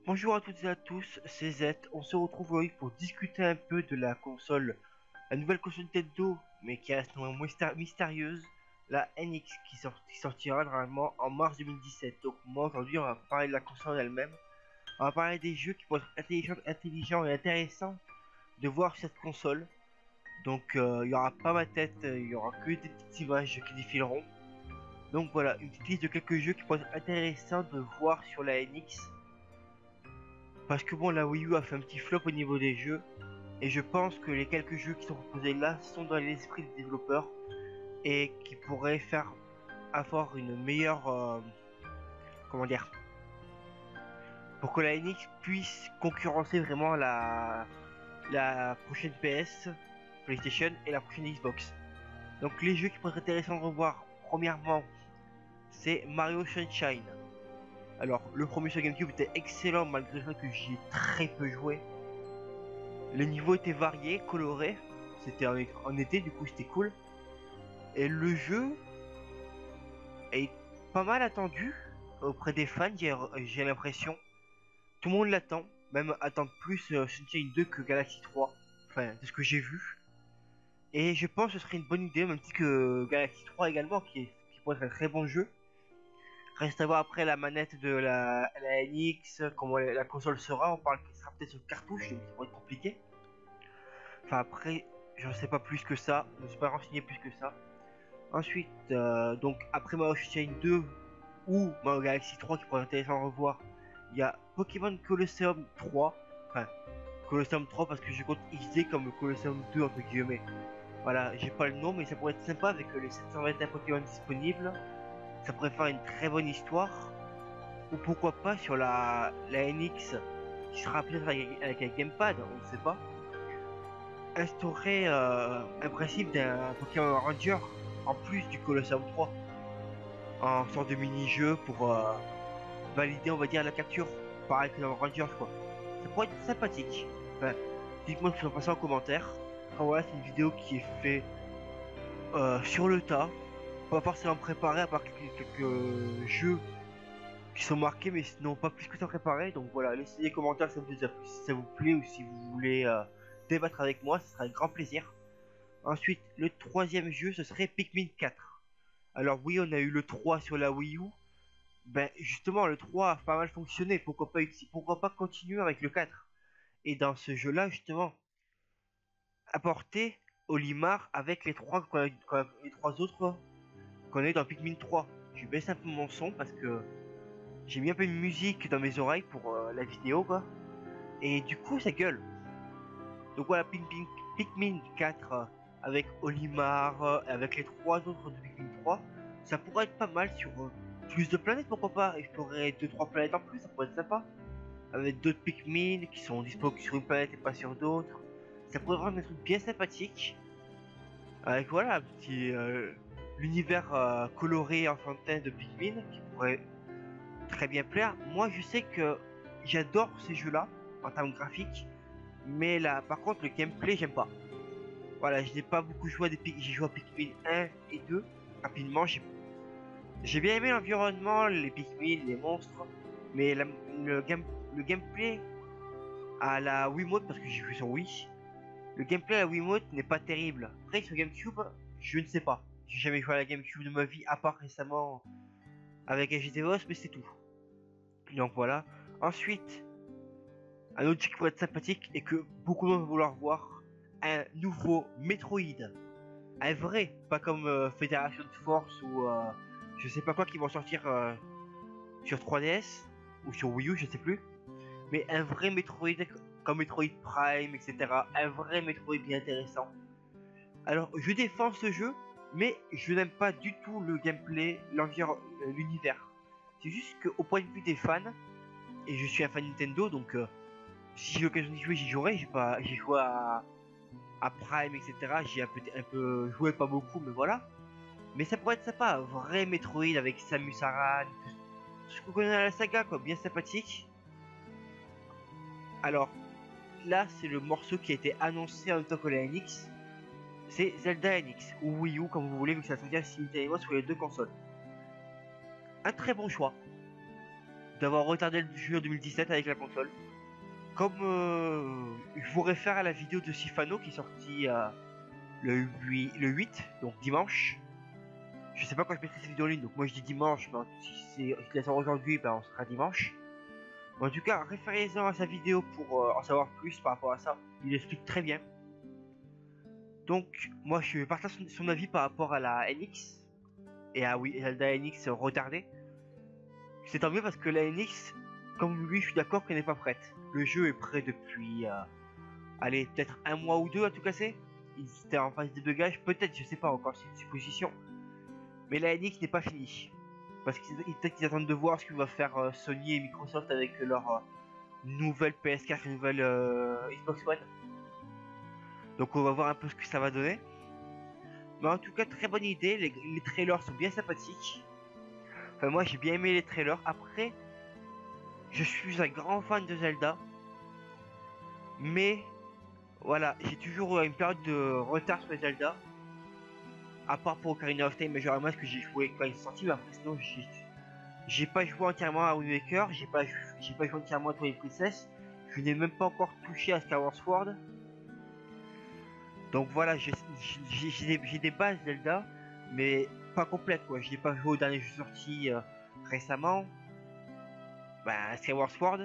Bonjour à toutes et à tous, c'est Z. On se retrouve aujourd'hui pour discuter un peu de la console, la nouvelle console Nintendo, mais qui reste mystérieuse, la NX qui sortira normalement en mars 2017. Donc moi aujourd'hui on va parler de la console elle-même, on va parler des jeux qui pourraient être intelligents et intéressants de voir sur cette console. Donc il y aura pas ma tête, il y aura que des petites images qui défileront. Donc voilà, une petite liste de quelques jeux qui pourraient être intéressants de voir sur la NX. Parce que bon, la Wii U a fait un petit flop au niveau des jeux, et je pense que les quelques jeux qui sont proposés là sont dans l'esprit des développeurs et qui pourraient faire avoir une meilleure, comment dire, pour que la NX puisse concurrencer vraiment la prochaine PS, PlayStation et la prochaine Xbox. Donc les jeux qui pourraient être intéressants de revoir, premièrement, c'est Mario Sunshine. Alors le premier sur GameCube était excellent malgré le fait que j'y ai très peu joué. Les niveaux étaient variés, colorés. C'était en été, du coup c'était cool. Et le jeu est pas mal attendu auprès des fans, j'ai l'impression. Tout le monde l'attend, même attend plus Sunshine 2 que Galaxy 3. Enfin, de ce que j'ai vu. Et je pense que ce serait une bonne idée, même si que Galaxy 3 également, qui pourrait être un très bon jeu. Reste à voir après la manette de la NX, comment la console sera. On parle qu'elle sera peut-être sur cartouche, donc ça pourrait être compliqué. Enfin après, je ne sais pas plus que ça, je ne me suis pas renseigné plus que ça. Ensuite, donc après Mario Sunshine 2 ou Mario Galaxy 3 qui pourrait être intéressant à revoir, il y a Pokémon Colosseum 3. Enfin, Colosseum 3 parce que je compte XD comme Colosseum 2 entre guillemets. Voilà, j'ai pas le nom mais ça pourrait être sympa avec les 721 Pokémon disponibles. Ça pourrait faire une très bonne histoire. Ou pourquoi pas sur la NX qui sera peut-être avec un gamepad, on ne sait pas. Instaurer un principe d'un Pokémon Ranger en plus du Colosseum 3 en sorte de mini-jeu pour valider on va dire la capture pareil que dans Rangers quoi. Ça pourrait être sympathique. Enfin, dites-moi ce que vous en pensez en commentaire. Enfin voilà, c'est une vidéo qui est faite sur le tas, pas forcément préparée à part quelques jeux qui sont marqués mais sinon pas plus que ça préparé. Donc voilà, laissez des commentaires si ça vous plaît ou si vous voulez débattre avec moi, ce sera un grand plaisir. Ensuite, le troisième jeu, ce serait Pikmin 4. Alors oui, on a eu le 3 sur la Wii U. Ben justement, le 3 a pas mal fonctionné. Pourquoi pas continuer avec le 4? Et dans ce jeu-là, justement, apporter Olimar avec les trois autres qu'on a eu dans Pikmin 3. Je baisse un peu mon son parce que j'ai mis un peu de musique dans mes oreilles pour la vidéo, quoi. Et du coup, ça gueule. Donc voilà, Pikmin 4 avec Olimar, avec les trois autres de Pikmin 3, ça pourrait être pas mal sur plus de planètes, pourquoi pas. Explorer 2-3 planètes en plus, ça pourrait être sympa. Avec d'autres Pikmin qui sont disponibles sur une planète et pas sur d'autres. Ça pourrait vraiment être bien sympathique. Avec voilà, un petit l'univers coloré enfantin de Pikmin qui pourrait très bien plaire. Moi, je sais que j'adore ces jeux-là en termes graphiques. Mais là, par contre, le gameplay, j'aime pas. Voilà, je n'ai pas beaucoup joué j'ai joué à Pikmin 1 et 2. Rapidement, j'ai bien aimé l'environnement, les Pikmin, les monstres. Mais le gameplay à la Wiimote, parce que j'ai joué sur Wii, le gameplay à la Wiimote n'est pas terrible. Après, sur GameCube, je ne sais pas. J'ai jamais joué à la GameCube de ma vie, à part récemment avec un GTOS, mais c'est tout. Donc voilà. Ensuite, un autre jeu qui pourrait être sympathique et que beaucoup de monde va vouloir voir, un nouveau Metroid. Un vrai, pas comme Federation Force ou je sais pas quoi qui vont sortir sur 3DS ou sur Wii U, je sais plus. Mais un vrai Metroid comme Metroid Prime, etc. Un vrai Metroid bien intéressant. Alors, je défends ce jeu, mais je n'aime pas du tout le gameplay, l'univers. C'est juste qu'au point de vue des fans, et je suis un fan Nintendo, donc si j'ai l'occasion d'y jouer, j'y jouerai. J'ai joué à Prime, etc. J'ai un peu joué, pas beaucoup, mais voilà. Mais ça pourrait être sympa, un vrai Metroid avec Samus Aran, tout ce qu'on connaît à la saga, quoi, bien sympathique. Alors, là, c'est le morceau qui a été annoncé en même temps que la NX. C'est Zelda NX, ou Wii U, comme vous voulez, vu que ça sortira simultanément sur les deux consoles. Un très bon choix. d'avoir retardé le jeu en 2017 avec la console. Comme je vous réfère à la vidéo de Sifano qui est sortie le 8, donc dimanche. Je sais pas quand je mettrai cette vidéo en ligne, donc moi je dis dimanche, mais si je la sors aujourd'hui, ben on sera dimanche. En tout cas, référez-en à sa vidéo pour en savoir plus par rapport à ça. Il explique très bien. Donc, moi je partage son avis par rapport à la NX et à oui, Zelda NX retardée. C'est tant mieux parce que la NX, comme lui, je suis d'accord qu'elle n'est pas prête. Le jeu est prêt depuis, allez, peut-être un mois ou deux à tout casser. Il était en phase de débugage, peut-être, je sais pas encore, c'est une supposition. Mais la NX n'est pas finie. Parce qu'ils peut-être qu'ils attendent de voir ce que va faire Sony et Microsoft avec leur nouvelle PS4 et nouvelle Xbox One. Donc on va voir un peu ce que ça va donner. Mais en tout cas, très bonne idée, les trailers sont bien sympathiques. Enfin moi j'ai bien aimé les trailers. Après, je suis un grand fan de Zelda. Mais voilà, j'ai toujours une période de retard sur les Zelda. À part pour Ocarina of Time, mais genre moi ce que j'ai joué quand il est sorti, mais après sinon j'ai pas joué entièrement à Wind Waker, j'ai pas joué entièrement à Twilight Princess, je n'ai même pas encore touché à Skyward Sword. Donc voilà, j'ai des bases Zelda, mais pas complètes quoi. Je n'ai pas joué au dernier jeu sorti récemment. Bah, Skyward Sword.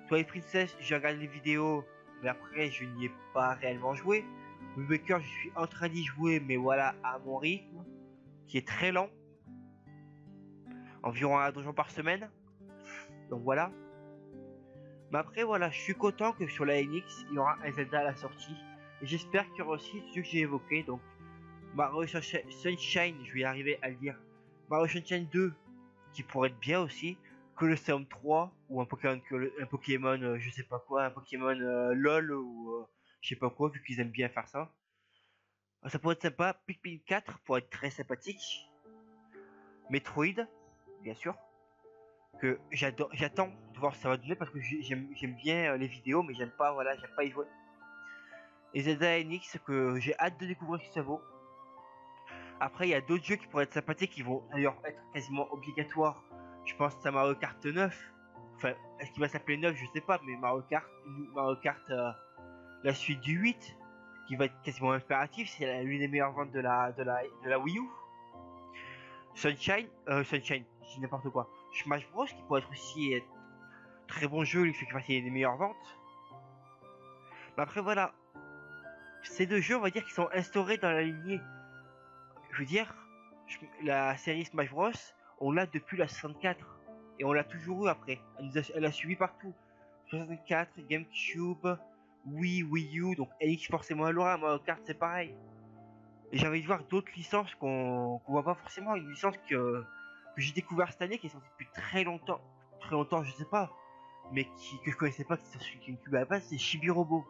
Twilight Princess, j'ai regardé les vidéos, mais après je n'y ai pas réellement joué. Wind Waker, je suis en train d'y jouer, mais voilà, à mon rythme, qui est très lent. Environ un donjon par semaine. Donc voilà. Mais après voilà, je suis content que sur la NX, il y aura un Zelda à la sortie. Et j'espère qu'il y aura aussi ceux que j'ai évoqués. Donc Mario Sunshine, je vais y arriver à le dire. Mario Sunshine 2, qui pourrait être bien aussi. Colosseum 3, ou un Pokémon je sais pas quoi, un Pokémon LOL, ou je sais pas quoi, vu qu'ils aiment bien faire ça. Ça pourrait être sympa. Pikmin 4 pourrait être très sympathique. Metroid, bien sûr. Que j'attends de voir ce que ça va donner parce que j'aime bien les vidéos, mais j'aime pas y jouer. Et Zelda NX que j'ai hâte de découvrir ce que ça vaut. Après il y a d'autres jeux qui pourraient être sympathiques qui vont d'ailleurs être quasiment obligatoires. Je pense à Mario Kart 9. Enfin, est-ce qu'il va s'appeler 9, je sais pas, mais Mario Kart la suite du 8 qui va être quasiment impératif, c'est l'une des meilleures ventes de la Wii U. Sunshine, je dis n'importe quoi. Smash Bros qui pourrait être aussi très bon jeu, il fait qu'il fasse des meilleures ventes. Mais après voilà, ces deux jeux on va dire qu'ils sont instaurés dans la lignée. Je veux dire, la série Smash Bros, on l'a depuis la 64 et on l'a toujours eu après. Elle a suivi partout. 64, GameCube, Wii U, donc NX forcément elle aura, Mario Kart c'est pareil. Et j'ai envie de voir d'autres licences qu'on voit pas forcément. Une licence que j'ai découvert cette année qui est sortie depuis très longtemps je sais pas, mais que je connaissais pas, qui est sur GameCube à la base, c'est Chibi-Robo.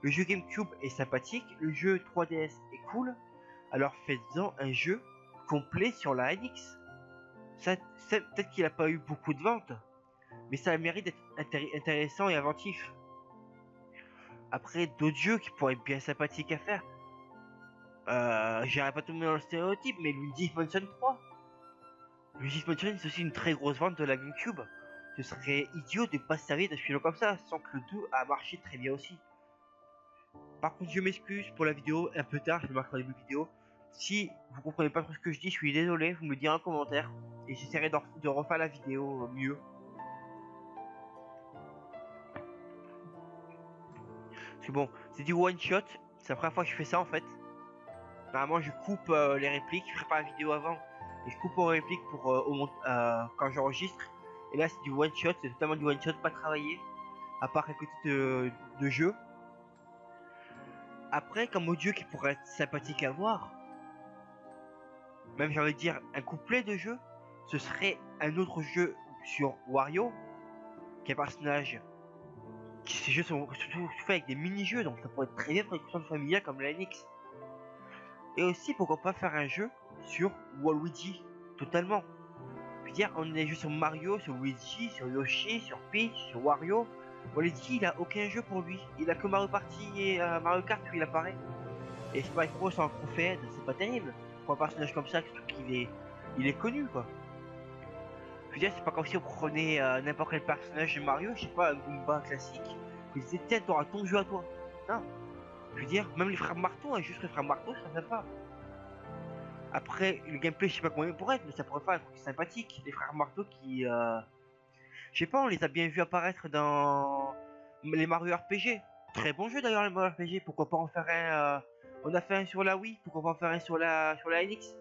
Le jeu GameCube est sympathique, le jeu 3DS est cool, alors faites-en un jeu complet sur la NX. Ça, peut-être qu'il a pas eu beaucoup de ventes, mais ça a le mérite d'être intéressant et inventif. Après, d'autres jeux qui pourraient être bien sympathiques à faire. J'irai pas tomber dans le stéréotype, mais Luigi's Mansion 3. Luigi's Mansion, c'est aussi une très grosse vente de la GameCube. Ce serait idiot de pas se servir d'un film comme ça, sans que le 2 a marché très bien aussi. Par contre, je m'excuse pour la vidéo, un peu tard, je marque dans les vidéos. Si vous comprenez pas trop ce que je dis, je suis désolé, vous me le direz en commentaire. Et j'essaierai de refaire la vidéo mieux. Parce que bon, c'est du one shot, c'est la première fois que je fais ça en fait. Normalement, je coupe les répliques, je prépare la vidéo avant. Et je coupe aux répliques pour quand j'enregistre. Et là, c'est du one shot, c'est totalement du one shot, pas travaillé. À part quelques titres de jeu. Après, comme audio qui pourrait être sympathique à voir, même j'ai envie de dire un couplet de jeu, ce serait un autre jeu sur Wario, qui est un personnage. Ces jeux sont surtout faits avec des mini-jeux, donc ça pourrait être très bien pour une console familiale comme la NX. Et aussi, pourquoi pas faire un jeu sur Waluigi, totalement. Je veux dire, on a des jeux sur Mario, sur Luigi, sur Yoshi, sur Peach, sur Wario. Waluigi, il a aucun jeu pour lui. Il a que Mario Party et Mario Kart où il apparaît. Et Smash Bros en Pro-Fed, c'est pas terrible. Pour un personnage comme ça, il est connu quoi. Je veux dire, c'est pas comme si on prenait n'importe quel personnage de Mario, je sais pas, un Goomba classique, que disait tiens, t'auras ton jeu à toi. Non. Je veux dire, même les frères Marteau, hein, juste les frères Marteau, ça sympa. Après, le gameplay, je sais pas comment il pourrait être, mais ça pourrait faire un truc sympathique. Les frères Marteau qui, je sais pas, on les a bien vus apparaître dans les Mario RPG. Très bon jeu d'ailleurs, les Mario RPG. Pourquoi pas en faire un, on a fait un sur la Wii, pourquoi pas en faire un sur la NX.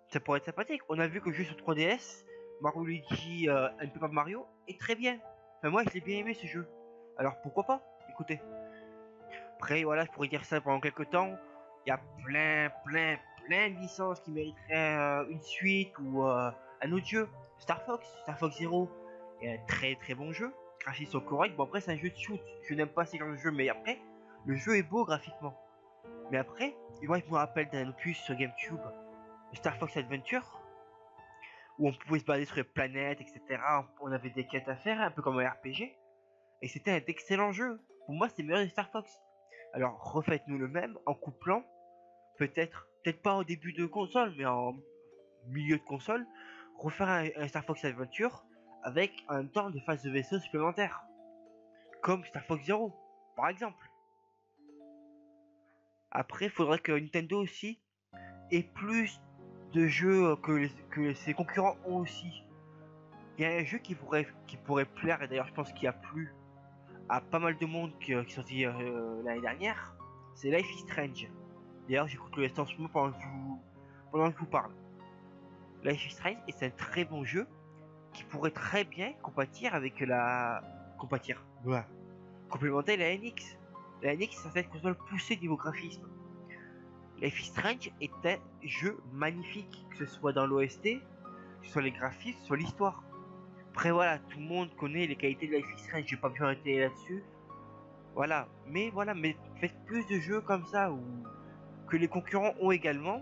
Ça pourrait être sympathique. On a vu que le jeu sur 3DS, Mario Luigi and Paper Mario, est très bien. Enfin, moi, je l'ai bien aimé ce jeu. Alors pourquoi pas? Écoutez. Après, voilà, je pourrais dire ça pendant quelques temps. Il y a plein de licences qui mériteraient une suite ou un autre jeu. Star Fox Zero est un très bon jeu. Graphismes sont corrects. Bon, après, c'est un jeu de shoot. Je n'aime pas ces genres de jeux, mais après, le jeu est beau graphiquement. Mais après, moi, je me rappelle d'un opus sur GameCube, Star Fox Adventure, où on pouvait se balader sur les planètes, etc. On avait des quêtes à faire, un peu comme un RPG. Et c'était un excellent jeu. Pour moi, c'est meilleur que Star Fox. Alors, refaites-nous le même en couplant, peut-être pas au début de console, mais en milieu de console, refaire un Star Fox Adventure avec en même temps des phases de vaisseau supplémentaires. Comme Star Fox Zero, par exemple. Après, il faudrait que Nintendo aussi ait plus de jeux que ses concurrents ont aussi. Il y a un jeu qui pourrait plaire, et d'ailleurs je pense qu'il a plu à pas mal de monde qui est sorti l'année dernière, c'est Life is Strange. D'ailleurs j'écoute le en ce moment pendant que je vous parle. Life is Strange est un très bon jeu qui pourrait très bien compatir avec la... compatir, voilà. Complémenter la NX. La NX c'est cette console poussée niveau graphisme. Life is Strange est un jeu magnifique, que ce soit dans l'OST, que ce soit les graphismes, que ce soit l'histoire. Après voilà, tout le monde connaît les qualités de Life is Strange, j'ai pas besoin d'arrêter là-dessus. Voilà, mais faites plus de jeux comme ça, ou que les concurrents ont également,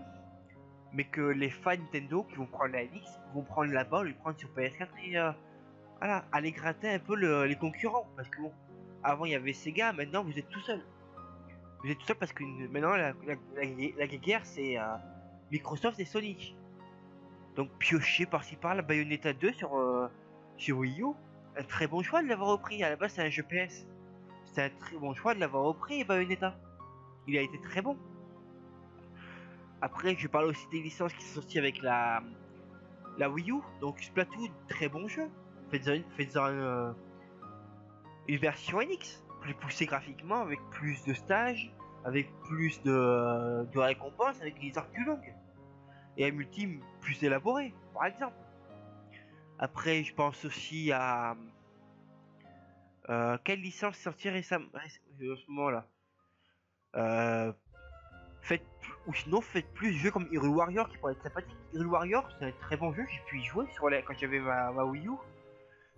mais que les fans Nintendo qui vont prendre la NX vont prendre là-bas, les prendre sur PS4 et voilà, aller gratter un peu les concurrents. Parce que bon, avant il y avait Sega, maintenant vous êtes tout seul. Vous êtes tout seul parce que maintenant la guerre c'est Microsoft et Sony. Donc piocher par-ci par-là, Bayonetta 2 sur Wii U, un très bon choix de l'avoir repris. À la base c'est un jeu PS. C'est un très bon choix de l'avoir repris, Bayonetta. Il a été très bon. Après, je parle aussi des licences qui sont sorties avec la Wii U. Donc Splatoon, très bon jeu. Faites-en une version NX, plus poussée graphiquement, avec plus de stages, avec plus de récompenses, avec des arcs plus longues. Et un multi plus élaboré, par exemple. Après, je pense aussi à... quelle licence sortir récemment à ce moment-là faites ou sinon faites plus de jeux comme Hyrule Warrior qui pourrait être sympathique. Hyrule Warrior c'est un très bon jeu, j'ai pu y jouer quand j'avais ma Wii U.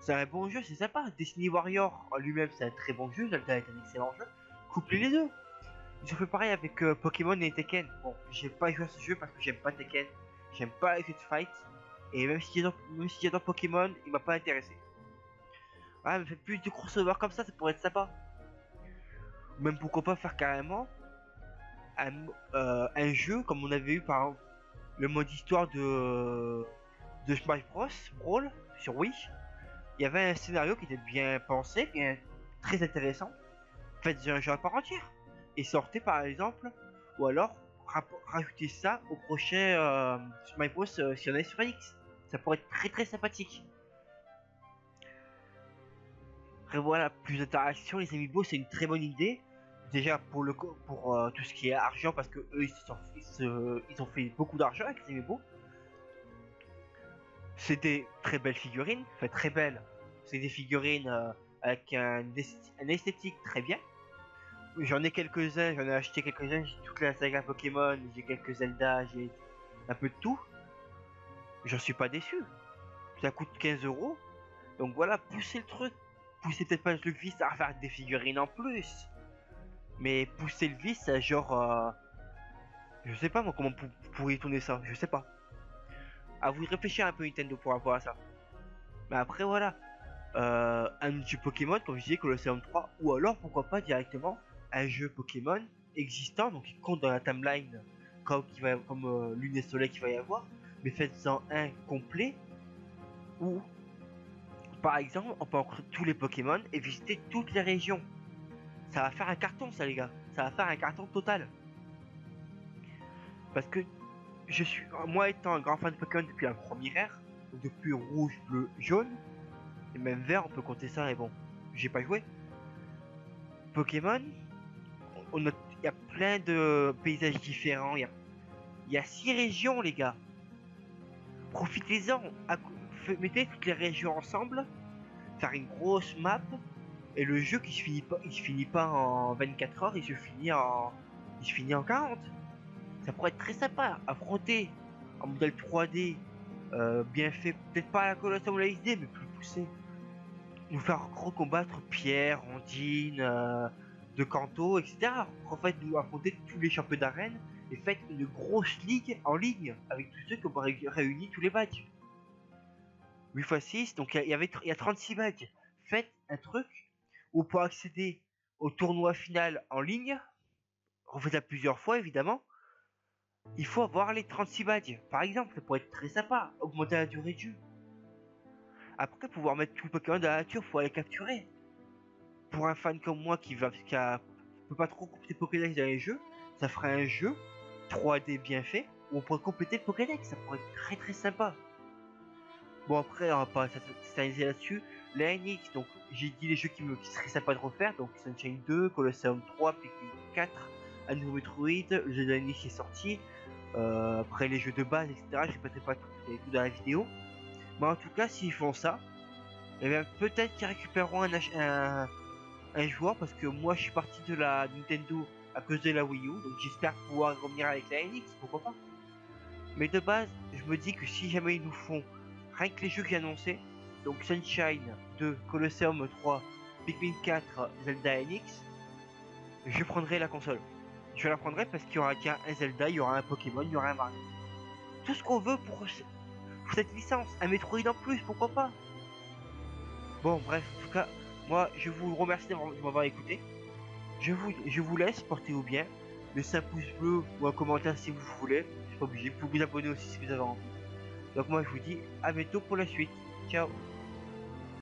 C'est un bon jeu, c'est sympa. Destiny Warrior en lui-même c'est un très bon jeu, Zelda est un excellent jeu. Couplez les deux. Ils ont fait pareil avec Pokémon et Tekken. Bon, j'ai pas joué à ce jeu parce que j'aime pas Tekken, j'aime pas les jeux de fight. Et même si j'adore Pokémon, il m'a pas intéressé. Ah mais faites plus de crossover comme ça pourrait être sympa. Ou même pourquoi pas faire carrément un jeu comme on avait eu par exemple le mode histoire de Smash Bros Brawl sur Wii. Il y avait un scénario qui était bien pensé, bien très intéressant. Faites un jeu à part entière et sortez par exemple, ou alors rajoutez ça au prochain Smash Bros si on est sur X. Ça pourrait être très sympathique. Après voilà, plus d'interaction, les amiibo c'est une très bonne idée. Déjà pour tout ce qui est argent, parce que eux ils ont fait beaucoup d'argent avec les amiibo. C'est des très belles figurines, enfin très belles. C'est des figurines avec un esthétique très bien. J'en ai quelques-uns, j'en ai acheté quelques-uns, j'ai toute la saga Pokémon, j'ai quelques Zelda, j'ai un peu de tout. J'en suis pas déçu. Ça coûte 15 €. Donc voilà, poussez le truc. Poussez peut-être pas le vice à faire des figurines en plus. Mais poussez le vice à genre... je sais pas moi comment vous pourriez tourner ça, je sais pas. À vous réfléchir un peu Nintendo pour rapport à ça. Mais après voilà, un jeu Pokémon comme je disais Colosseum 3, ou alors pourquoi pas directement un jeu Pokémon existant, donc qui compte dans la timeline comme Lune et Soleil qu'il va y avoir, mais faites-en un complet Ou, par exemple, on peut rencontrer tous les Pokémon et visiter toutes les régions. Ça va faire un carton, ça, les gars. Ça va faire un carton total. Parce que moi étant un grand fan de Pokémon depuis la première ère, donc depuis rouge, bleu, jaune, et même vert, on peut compter ça, et bon, j'ai pas joué. Pokémon, il y a plein de paysages différents, il y a 6 régions, les gars. Profitez-en, mettez toutes les régions ensemble, faire une grosse map, et le jeu qui se finit pas en 24 heures, il se finit en 40. Ça pourrait être très sympa, affronter un modèle 3D bien fait, peut-être pas à la Colosseum XD, mais plus poussé. Nous faire recombattre Pierre, Ondine, De Kanto, etc. En fait, nous affronter tous les champions d'arène et faites une grosse ligue en ligne avec tous ceux qui ont réuni tous les badges. 8 x 6, donc il y a 36 badges. Faites un truc où pour accéder au tournoi final en ligne, refaites-la plusieurs fois évidemment, il faut avoir les 36 badges. Par exemple, ça pourrait être très sympa, augmenter la durée de jeu. Après, pouvoir mettre tout le Pokémon dans la nature, faut aller capturer. Pour un fan comme moi qui peut pas trop compléter Pokédex dans les jeux, ça ferait un jeu 3D bien fait où on pourrait compléter le Pokédex. Ça pourrait être très très sympa. Bon, après, on va pas s'analyser là-dessus. La NX, donc j'ai dit les jeux qui seraient sympas de refaire, donc Sunshine 2, Colosseum 3, Pikmin 4, un nouveau Metroid, le jeu de la NX est sorti. Après les jeux de base, etc. Je répéterai pas tout dans la vidéo. Mais en tout cas, s'ils font ça, et bien peut-être qu'ils récupéreront un joueur, parce que moi je suis parti de la Nintendo à cause de la Wii U, donc j'espère pouvoir revenir avec la NX, pourquoi pas. Mais de base, je me dis que si jamais ils nous font rien que les jeux que j'ai annoncés, donc Sunshine 2, Colosseum 3, Pikmin 4, Zelda NX, je prendrai la console. Je la prendrai parce qu'il y aura déjà un Zelda, il y aura un Pokémon, il y aura un Mario. Tout ce qu'on veut pour cette licence, un Metroid en plus, pourquoi pas. Bon, bref, en tout cas, moi je vous remercie de m'avoir écouté. Je vous laisse, portez-vous bien. Laissez un pouce bleu ou un commentaire si vous voulez. C'est pas obligé. Vous pouvez vous abonner aussi si vous avez envie. Donc moi je vous dis à bientôt pour la suite. Ciao.